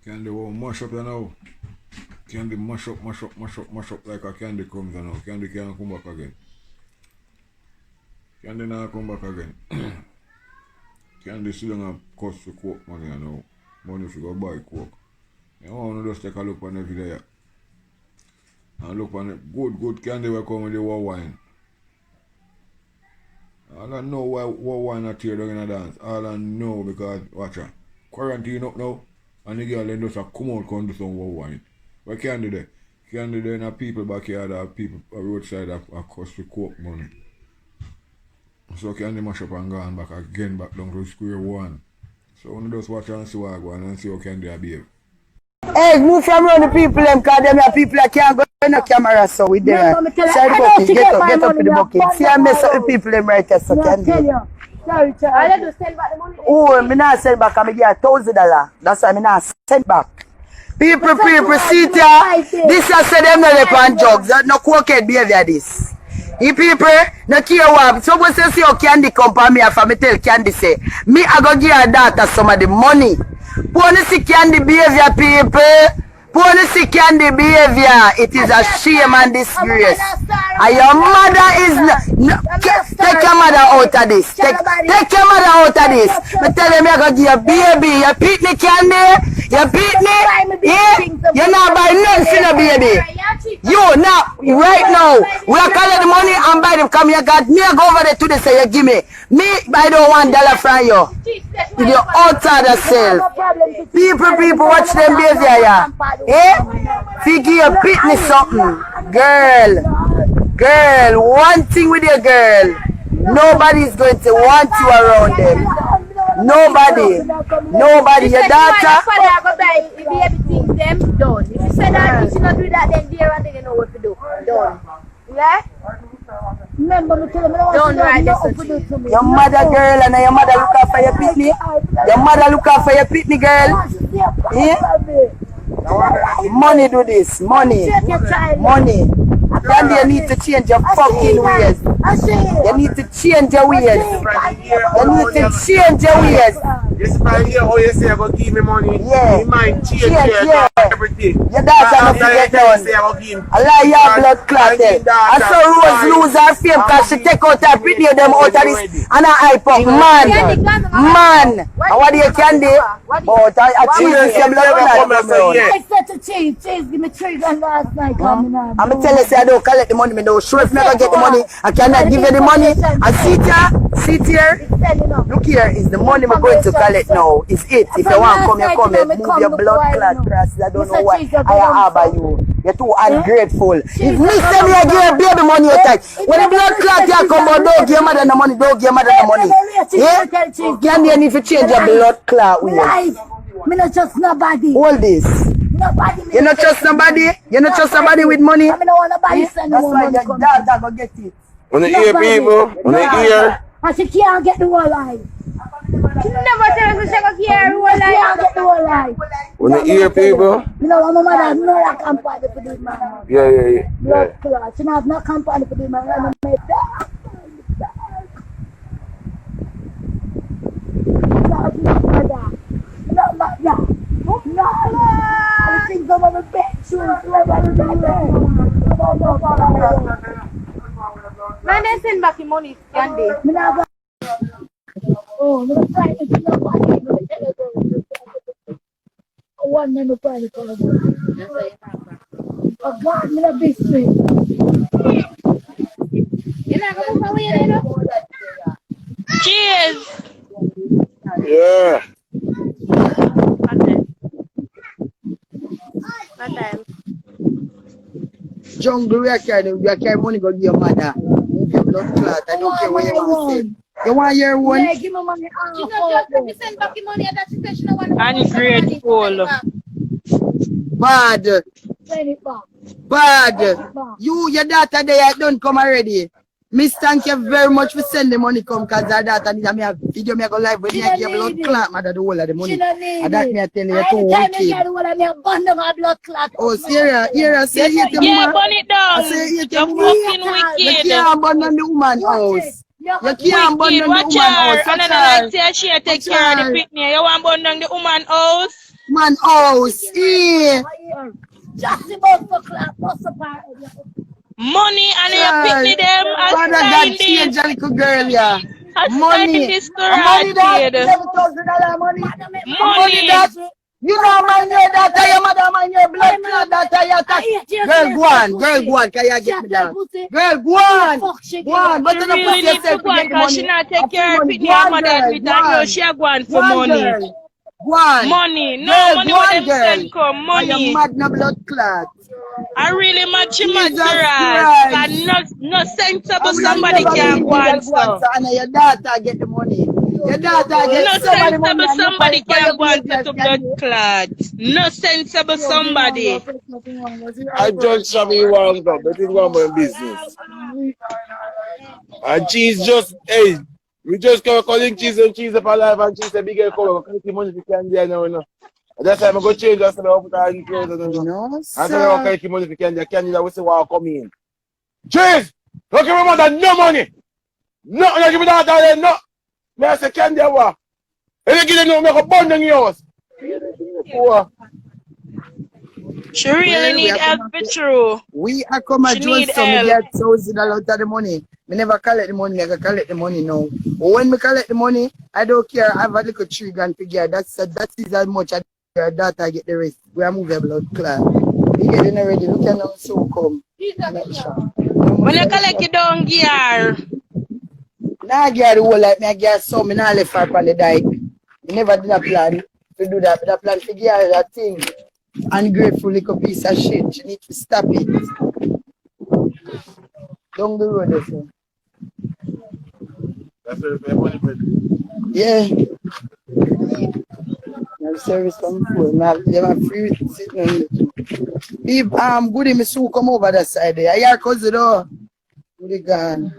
Candy will mash up you know. Candy mash up like a candy comes you know. Candy can't come back again. Candy not come back again. Candy still don't cost for coke money you know. Money if you go buy coke. You want to just take a look on every day. And look on it. Good candy will come with the war wine. I don't know why war wine not tear down in a dance. All I know because watch out. Quarantine up now. And the girl then just come out and do some war wine. What candy there? Candy there in people backyard or people roadside that cost for coke money. So candy mash up and gone back again back down to square one. So when you just watch and see what I go and see how candy behave. Hey, move from around the people them, cause them are people that can't go in the camera, so we there. Side bucket, get up in the bucket. See, I mess up the people them right there, so can do. Sorry. I let you send back the money. Oh, me not send back, I get $1,000. That's why me not send back. People, see ya. This I say them no lep on drugs, no cokehead behavior this. You people, no care what. Someone say, see how Candy come for me, and me tell Candy say, me I go give her daughter some of the money. Policy Candy behavior, people. Policy Candy behavior. It is a shame and disgrace. And your mother is take your mother out of this. Take your mother out of this. Me tell them you go give your baby. You beat me Candy. You beat me. Yeah. You not buy nothing for the baby. You now right now we are calling the money and buy them. Come here, God. Me go over there today. Say you give me. Me I don't $1 from you. With your outside self. People watch them behavior, yeah. Eh? Figure you beat me something. Girl, one thing with your girl. Nobody is going to want you around them. Nobody. Your daughter. If everything them done. If you say that you should not do that, then there and then you know what to do. Done. Yeah? Remember me tell them I don't write this to me. Your mother girl and your mother look after your pitney. Your mother look after your pitney girl. Yeah? Money do this. Money. Candy, you need to change your fucking ways. You need to change your ways. This man here, how you say I go give me money? Yeah. You mind change everything. Your daughter not get done. I like your blood clotted. I saw Rose lose her fame because she take out her pretty them out of this and I hype up. Man. And what do you Candy? But I cheese your blood clot. I said to cheese, give me $3 last night coming on. I'm telling you, I don't collect the money, me don't sure if me ever get the money, I cannot give you the money. And sit here, look here, is the money I'm going to collect now, is it. If you want to come, move your blood clot crosses. I don't know what I have by you. You're too ungrateful. If me say me I give your baby money, you take. When the blood clot you come out, don't give your mother the money, Yeah? Candy, you need to change your blood clot with Me not trust nobody. all this. You not trust nobody? You not trust somebody with money? I don't want nobody send That's no why money. your daughter go get it. When they hear people, when they hear. And she can't get the whole life. She never tell us she go care who She can't get the whole life. When they hear people. You know, my mother no like company for this man. Yeah. Blood clot. She have no company for this man. I don't make that. No. I think some of the best shoes Man, they send back the money, Candy. Oh, I'm trying to get nobody. One minute, probably. Oh, God, I'm going to be straight. You're not going to follow your little? Cheers! Yeah. What time? Jungle, we are carrying money go give your mother. Your blood clot. I don't care what you want to say. You want your one? Yeah, give me money. She not just send back the money that she said she don't want to. Ungrateful. Bad. Send it back. Bad. Your daughter there don't come already. Miss, thank you very much for sending money come because our daughter need me a video me go live when you give blood clot, mother the whole of the money. She don't need And that me I tell you, you're too wicked. Oh, Sierra, say it to Yeah, me. burn it down. I say it to You're me. fucking You wicked. can't burn on the woman house. You can't burn on the Wicked. woman Watch her. house. And then I like say she take care of the picnic. You want burn down the woman house? man house. Yeah. Just about to clap, what's up? Money and you picnic them Father God assign change this. a little girl, yeah. Assign Money. this to Money that Rashid. $7,000 money. Money Money. that you know mind your daughter, your mother mind your blood clot daughter, your tax. Girl, go on, can you get me down? Girl, go on. Go on, but She you don't really put need to yourself go to on get the because she money. not take care of Money. picnic Go and on, mother girl, with go her. No, on. she a go on Go for on, money. girl. Go on. Money. No Girl, money go what on, them girl. send come. Are you Money. mad no blood clot? I really match you Jesus materials. Christ. And no sensible I will somebody never can believe go you on that go on, so. so and your daughter get the money. Your daughter No get so many money sensible and you somebody for your can go on graveyard to can blood do. clot. No sensible somebody. I just shove you one go, but it's one more business. And cheese just, hey, we just come calling cheese and cheese up alive and cheese a bigger color. Can't see money if you can do now, no. That's why I'm going to change us and open the clothes and no. No, I said, I sir. can't keep money if you can do. I can't do that. We say, wow, come in. Cheese! Don't give me mother no money. No, don't give me that there, no. Me I say, can do what? If you give them no, make a bond in yours. Oh, She really Well, need help for true. we are come She at Jones, need so me help. get $1,000 out of the money. Me never collect the money, I can collect the money now. But when me collect the money, I don't care. I have a little $3,000 figure. That is as much as your daughter get the rest. We are moving blood clot. We getting ready. Look at now, so come. Next shot. When you collect it down gear. Nah, I get the whole like me, I get some, me nah left her on the dike. Me never did a plan to do that. But I plan to give her that thing. Ungrateful little piece of shit. She need to stop it. Down the road, so. that's where money for. Yeah. No service from phone. They have free sitting on it. If Goody, me soon come over that side there. I hear cousin though. Goody gone.